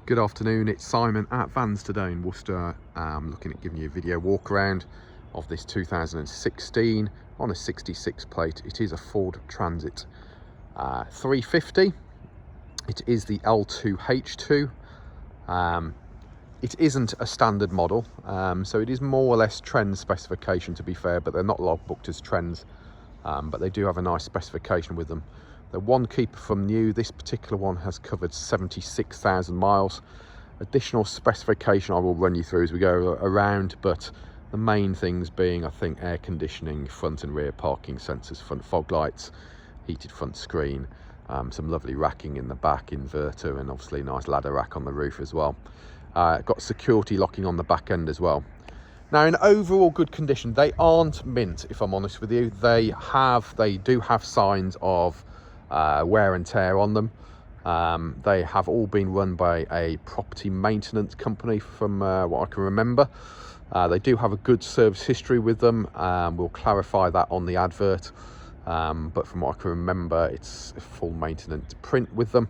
Good afternoon, it's Simon at Vans Today in Worcester. Looking at giving you a video walk around of this 2016 on a 66 plate. It is a Ford Transit 350. It is the L2H2. It isn't a standard model, so it is more or less trend specification, to be fair, but they're not logbooked as trends, but they do have a nice specification with them. They're one keeper from new. This particular one has covered 76,000 miles. Additional specification I will run you through as we go around, but the main things being, I think, air conditioning, front and rear parking sensors, front fog lights, heated front screen, some lovely racking in the back, inverter, and obviously a nice ladder rack on the roof as well. Got security locking on the back end as well. Now, in overall good condition. They aren't mint, if I'm honest with you. They do have signs of wear and tear on them. They have all been run by a property maintenance company from what I can remember. They do have a good service history with them. We'll clarify that on the advert, but from what I can remember, it's a full maintenance print with them.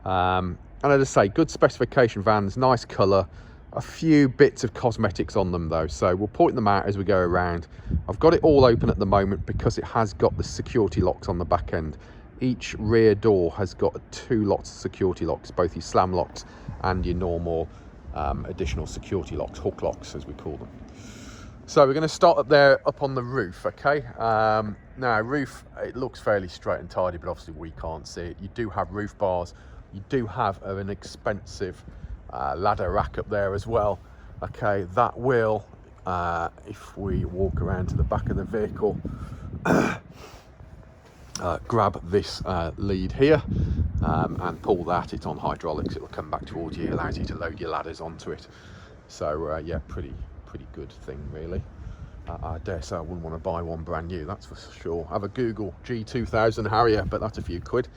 And as I say, good specification vans, nice colour, a few bits of cosmetics on them though, so we'll point them out as we go around. I've got it all open at the moment because it has got the security locks on the back end. Each rear door has got 2 lots of security locks, both your slam locks and your normal additional security locks, hook locks as we call them. So we're going to start up there, up on the roof, okay? Now, roof, it looks fairly straight and tidy, but obviously we can't see it. You do have roof bars. You do have an expensive ladder rack up there as well, okay? That will, if we walk around to the back of the vehicle, grab this lead here and pull that. It's on hydraulics. It will come back towards you. It allows you to load your ladders onto it. So yeah, pretty good thing really. I dare say I wouldn't want to buy one brand new, that's for sure. Have a Google G2000 Harrier, but that's a few quid.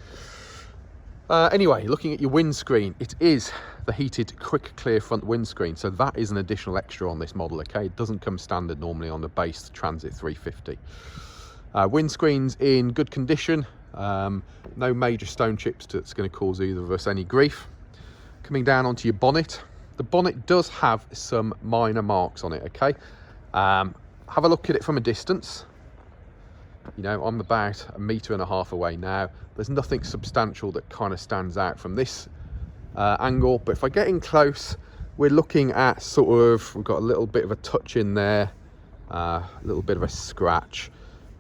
Anyway, looking at your windscreen, it is the heated quick clear front windscreen, so that is an additional extra on this model, okay? It doesn't come standard normally on the base Transit 350. Windscreen's in good condition, no major stone chips that's going to cause either of us any grief. Coming down onto your bonnet, the bonnet does have some minor marks on it, okay? Have a look at it from a distance. You know, I'm about 1.5 meters away now. There's nothing substantial that kind of stands out from this angle, but if I get in close, we're looking at sort of, we've got a little bit of a touch in there, a little bit of a scratch.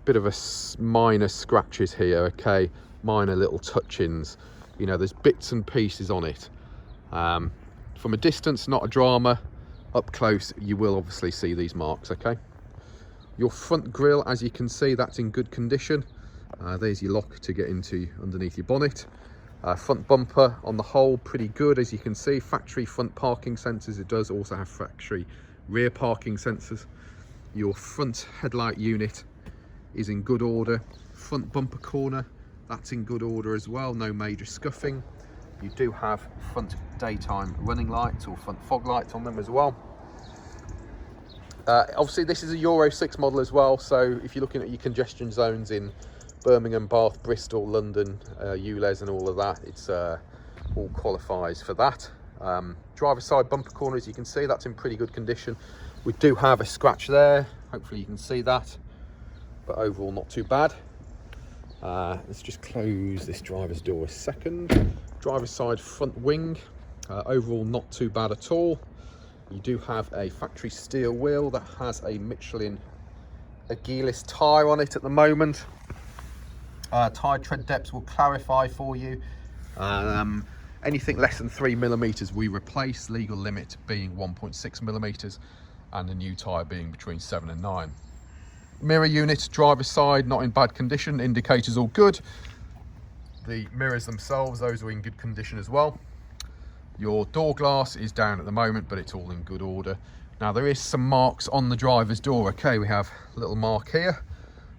Bit of a minor scratches here, okay, minor little touch-ins. You know, there's bits and pieces on it. From a distance, not a drama. Up close, you will obviously see these marks, okay? Your front grille, as you can see, that's in good condition. There's your lock to get into underneath your bonnet. Front bumper on the whole, pretty good, as you can see. Factory front parking sensors. It does also have factory rear parking sensors. Your front headlight unit is in good order. Front bumper corner, that's in good order as well, no major scuffing. You do have front daytime running lights or front fog lights on them as well. Obviously this is a Euro 6 model as well, so if you're looking at your congestion zones in Birmingham, Bath, Bristol, London, ULEZ and all of that, it's all qualifies for that. Driver's side bumper corner, as you can see, that's in pretty good condition. We do have a scratch there, hopefully you can see that, but overall not too bad. Let's just close this driver's door a second. Driver's side front wing, overall not too bad at all. You do have a factory steel wheel that has a Michelin gearless tyre on it at the moment. Tyre tread depths will clarify for you. Anything less than 3mm we replace, legal limit being 1.6mm and the new tyre being between 7 and 9. Mirror unit, driver's side, not in bad condition. Indicators all good. The mirrors themselves, those are in good condition as well. Your door glass is down at the moment, but it's all in good order. Now there is some marks on the driver's door. Okay, we have a little mark here.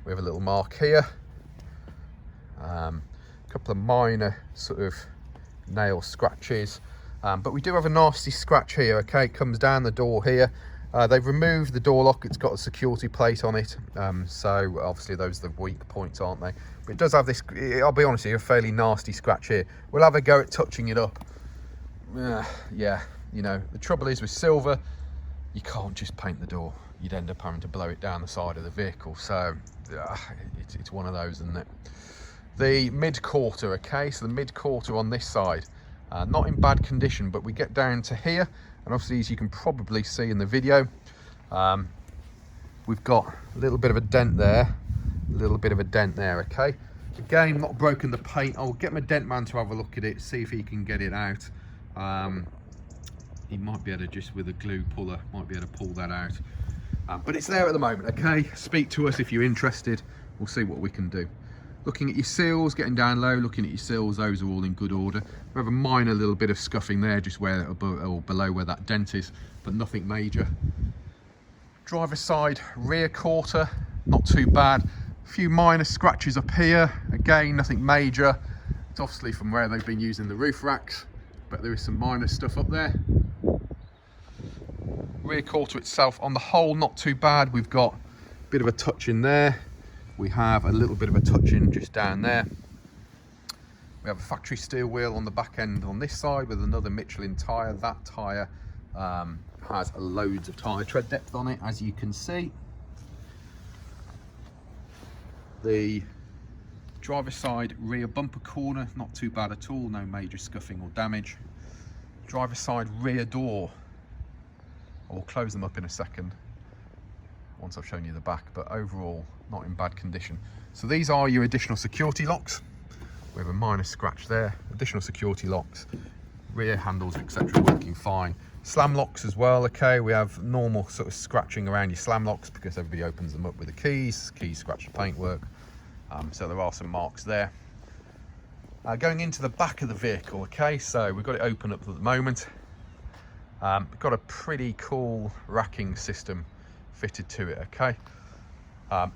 We have a little mark here. A couple of minor sort of nail scratches. But we do have a nasty scratch here, okay? It comes down the door here. They've removed the door lock. It's got a security plate on it, so obviously those are the weak points, aren't they? But it does have this, I'll be honest with you, a fairly nasty scratch here. We'll have a go at touching it up. yeah, you know, the trouble is with silver, you can't just paint the door. You'd end up having to blow it down the side of the vehicle. So it's one of those, isn't it? The mid quarter, okay, so the mid quarter on this side, not in bad condition, but we get down to here, and obviously, as you can probably see in the video, we've got a little bit of a dent there, okay. Again, not broken the paint. I'll get my dent man to have a look at it, see if he can get it out. He might be able to, just with a glue puller, might be able to pull that out. But it's there at the moment, okay? Speak to us if you're interested. We'll see what we can do. Looking at your seals, getting down low, looking at your seals, those are all in good order. We have a minor little bit of scuffing there, just where or below where that dent is, but nothing major. Driver side rear quarter, not too bad. A few minor scratches up here, again, nothing major. It's obviously from where they've been using the roof racks, but there is some minor stuff up there. Rear quarter itself, on the whole, not too bad. We've got a bit of a touch in there. We have a little bit of a touch in just down there. We have a factory steel wheel on the back end on this side with another Michelin tyre. That tyre has loads of tyre tread depth on it, as you can see. The driver side rear bumper corner, not too bad at all, no major scuffing or damage. Driver side rear door, I will close them up in a second once I've shown you the back, but overall not in bad condition. So these are your additional security locks. We have a minor scratch there, additional security locks, rear handles, etc., working fine. Slam locks as well, okay. We have normal sort of scratching around your slam locks because everybody opens them up with the keys scratch the paintwork. So there are some marks there. Going into the back of the vehicle, okay, so we've got it open up at the moment. We've got a pretty cool racking system fitted to it, okay.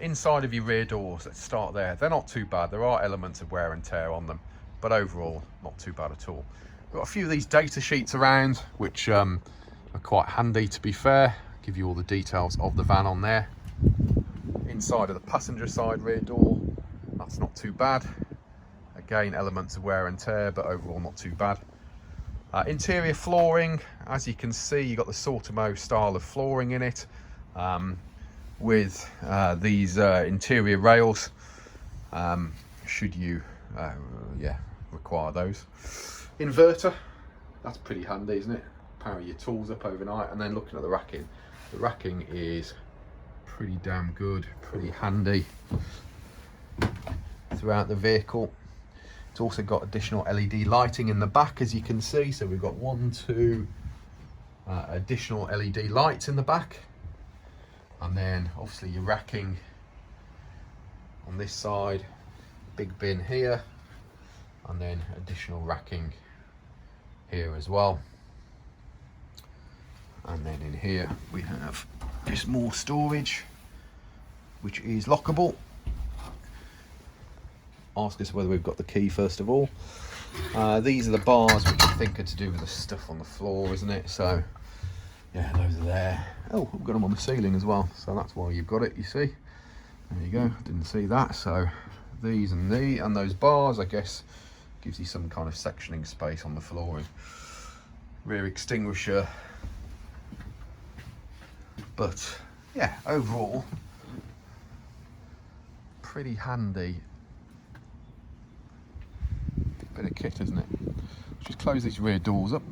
Inside of your rear doors, let's start there. They're not too bad. There are elements of wear and tear on them, but overall not too bad at all. We've got a few of these data sheets around, which are quite handy, to be fair. Give you all the details of the van on there. Inside of the passenger side rear door, that's not too bad. Again, elements of wear and tear, but overall not too bad. Interior flooring, as you can see, you've got the Sortimo style of flooring in it, with these interior rails, should you require those. Inverter, that's pretty handy, isn't it? Power your tools up overnight. And then looking at the racking is pretty damn good, pretty handy throughout the vehicle. It's also got additional LED lighting in the back, as you can see. So we've got 1, 2 additional LED lights in the back. And then obviously your racking on this side, big bin here, and then additional racking here as well. And then in here we have just more storage, which is lockable. Ask us whether we've got the key first of all. These are the bars, which I think are to do with the stuff on the floor, isn't it? So yeah, those are there. Oh, we've got them on the ceiling as well, so that's why you've got it, you see. There you go, didn't see that. So these and those bars, I guess, gives you some kind of sectioning space on the flooring. Rear extinguisher. But yeah, overall, pretty handy bit of kit, isn't it? Let's just close these rear doors up.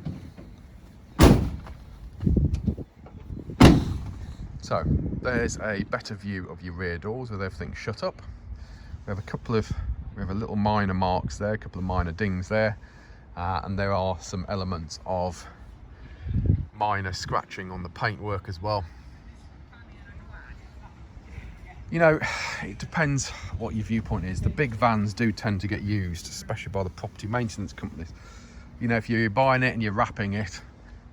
So there's a better view of your rear doors with everything shut up. We have a little minor marks there, a couple of minor dings there, and there are some elements of minor scratching on the paintwork as well. You know, it depends what your viewpoint is. The big vans do tend to get used, especially by the property maintenance companies. You know, if you're buying it and you're wrapping it,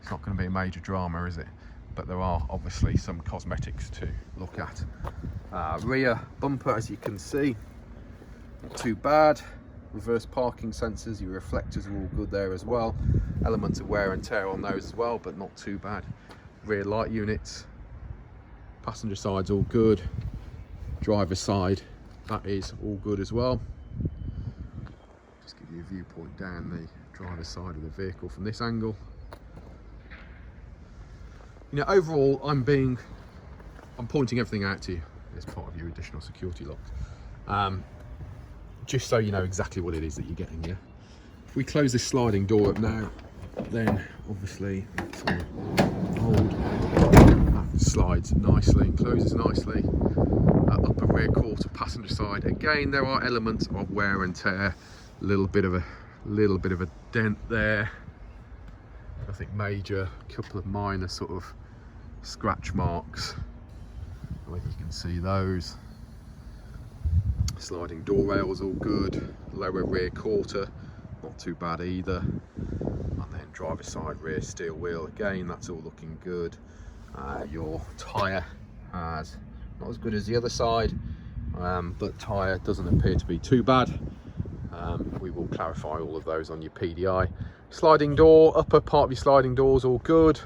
it's not going to be a major drama, is it? But there are obviously some cosmetics to look at. Rear bumper, as you can see, not too bad. Reverse parking sensors, your reflectors are all good there as well. Elements of wear and tear on those as well, but not too bad. Rear light units, passenger side's all good. Driver side, that is all good as well. Just give you a viewpoint down driver's side of the vehicle from this angle. You know, overall, I'm pointing everything out to you as part of your additional security locks, just so you know exactly what it is that you're getting. Yeah. If we close this sliding door up now, then obviously it's on hold. That slides nicely and closes nicely. Upper rear quarter passenger side. Again, there are elements of wear and tear. A little bit of a dent there. Nothing major. A couple of minor sort of scratch marks. I don't know if you can see those. Sliding door rails all good. Lower rear quarter, not too bad either. And then driver's side rear steel wheel, again, that's all looking good. Your tyre has not as good as the other side, but tyre doesn't appear to be too bad. We will clarify all of those on your PDI. Sliding door, upper part of your sliding doors all good.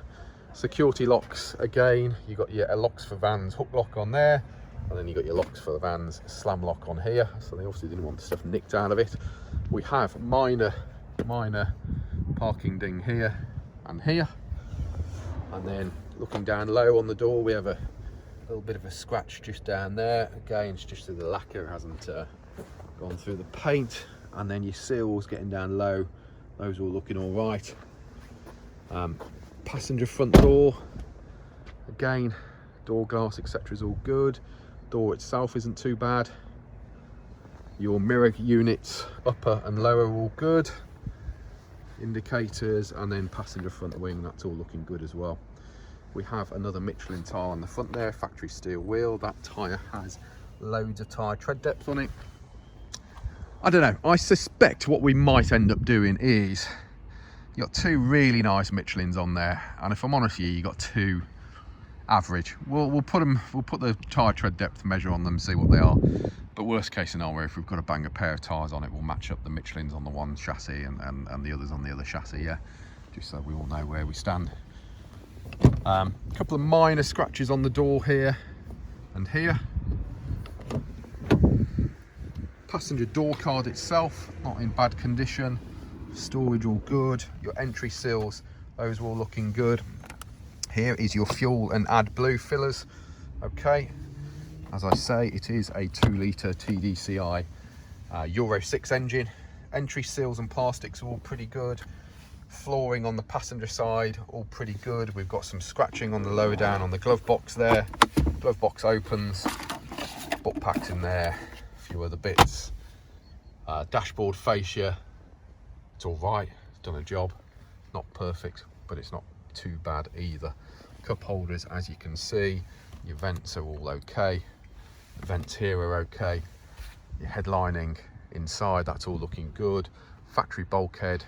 Security locks, again, you got your locks for Vans hook lock on there, and then you got your locks for the Vans slam lock on here, so they obviously didn't want the stuff nicked out of it. We have minor parking ding here and here, and then looking down low on the door, we have a little bit of a scratch just down there. Again, it's just through the lacquer, it hasn't gone through the paint. And then your seals getting down low, those all looking all right. Passenger front door, again, door glass, etc. is all good. Door itself isn't too bad. Your mirror units, upper and lower, are all good. Indicators, and then passenger front wing, that's all looking good as well. We have another Michelin tyre on the front there, factory steel wheel. That tyre has loads of tyre tread depth on it. I don't know, I suspect what we might end up doing is, you got two really nice Michelins on there, and if I'm honest with you, you got two average. We'll put the tyre tread depth measure on them and see what they are. But worst case scenario, if we've got to bang a pair of tyres on it, we'll match up the Michelins on the one chassis and the others on the other chassis, yeah, just so we all know where we stand. A couple of minor scratches on the door here and here. Passenger door card itself, not in bad condition. Storage all good. Your entry seals, those are all looking good. Here is your fuel and AdBlue fillers. Okay, as I say, it is a 2-litre TDCI Euro 6 engine. Entry seals and plastics are all pretty good. Flooring on the passenger side, all pretty good. We've got some scratching on the lower down on the glove box there. Glove box opens, butt packs in there, a few other bits. Dashboard fascia, it's all right, it's done a job. Not perfect, but it's not too bad either. Cup holders, as you can see, your vents are all okay. The vents here are okay. Your headlining inside, that's all looking good. Factory bulkhead.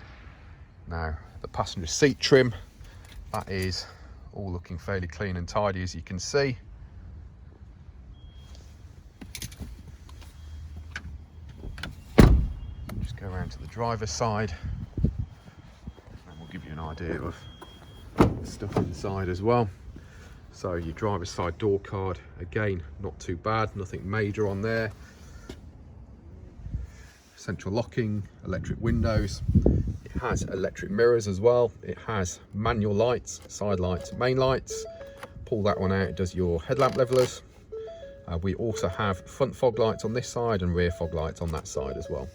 Now, the passenger seat trim, that is all looking fairly clean and tidy, as you can see. Just go around to the driver's side, and we'll give you an idea of stuff inside as well. So your driver's side door card, again, not too bad, nothing major on there. Central locking, electric windows. It has electric mirrors as well. It has manual lights, side lights, main lights. Pull that one out, it does your headlamp levelers. We also have front fog lights on this side and rear fog lights on that side as well.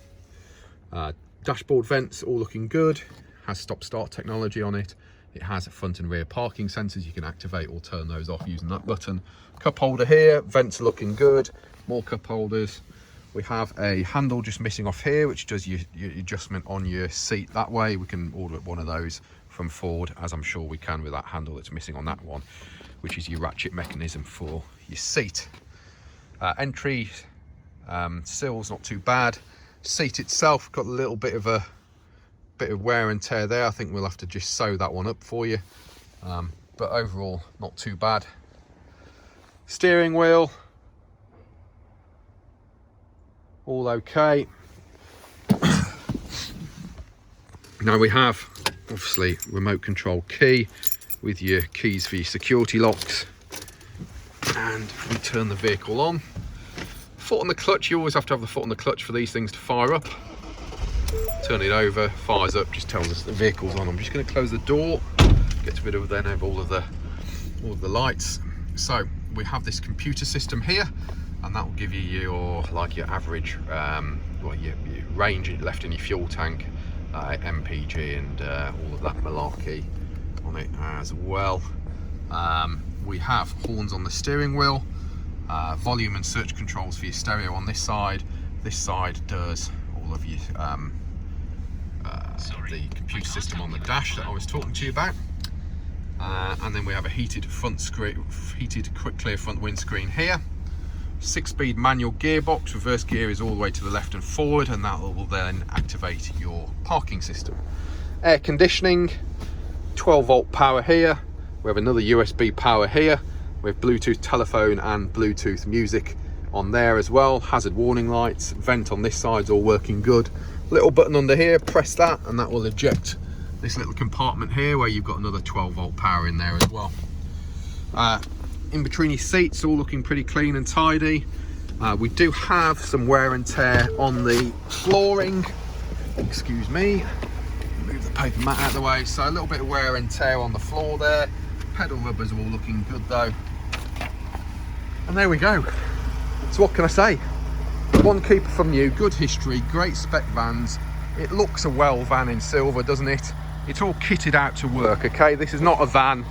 Dashboard vents, all looking good. Has stop-start technology on it. It has front and rear parking sensors. You can activate or turn those off using that button. Cup holder here, vents are looking good. More cup holders. We have a handle just missing off here, which does your adjustment on your seat that way. We can order one of those from Ford, as I'm sure we can with that handle that's missing on that one, which is your ratchet mechanism for your seat. Entry sills, not too bad. Seat itself got a little bit of wear and tear there. I think we'll have to just sew that one up for you, but overall not too bad. Steering wheel, all okay. Now we have obviously remote control key with your keys for your security locks, and we turn the vehicle on. Foot on the clutch, you always have to have the foot on the clutch for these things to fire up. Turn it over, fires up, just tells us the vehicle's on. I'm just going to close the door, get rid of then all of the lights. So we have this computer system here, and that will give you your average your range left in your fuel tank, MPG, and all of that malarkey on it as well. We have horns on the steering wheel, volume and search controls for your stereo on this side. This side does all of your the computer system on the dash that I was talking to you about. And then we have a heated quick clear front windscreen here. 6-speed manual gearbox, reverse gear is all the way to the left and forward, and that will then activate your parking system. Air conditioning, 12-volt power here. We have another USB power here. We have Bluetooth telephone and Bluetooth music on there as well. Hazard warning lights, vent on this side's all working good. Little button under here, press that and that will eject this little compartment here where you've got another 12-volt power in there as well. In between your seats, all looking pretty clean and tidy. We do have some wear and tear on the flooring. Excuse me, move the paper mat out of the way. So a little bit of wear and tear on the floor there. Pedal rubbers are all looking good though. And there we go. So what can I say? One keeper from new, good history, great spec Vans. It looks a well van in silver, doesn't it? It's all kitted out to work, okay? This is not a van,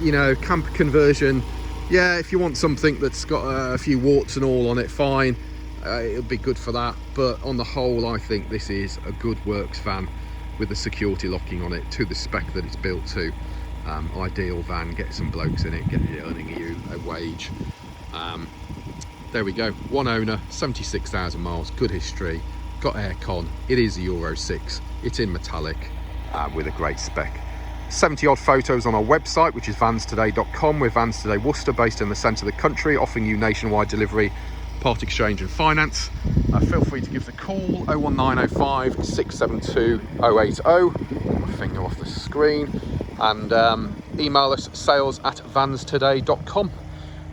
you know, camper conversion. Yeah, if you want something that's got a few warts and all on it, fine. It'll be good for that. But on the whole, I think this is a good works van with the security locking on it to the spec that it's built to. Ideal van, get some blokes in it, get it earning you a wage. There we go, one owner, 76,000 miles, good history, got aircon. It is a Euro 6, it's in metallic with a great spec. 70 odd photos on our website, which is vanstoday.com. We're Vans Today Worcester, based in the centre of the country, offering you nationwide delivery, part exchange and finance. Feel free to give the call 01905 672 080. Get my finger off the screen, and email us sales@vanstoday.com.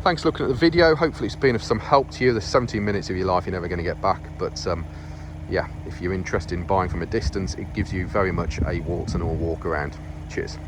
Thanks for looking at the video. Hopefully it's been of some help to you. There's 17 minutes of your life you're never going to get back, but yeah, if you're interested in buying from a distance, it gives you very much a warts and all walk around. Cheers.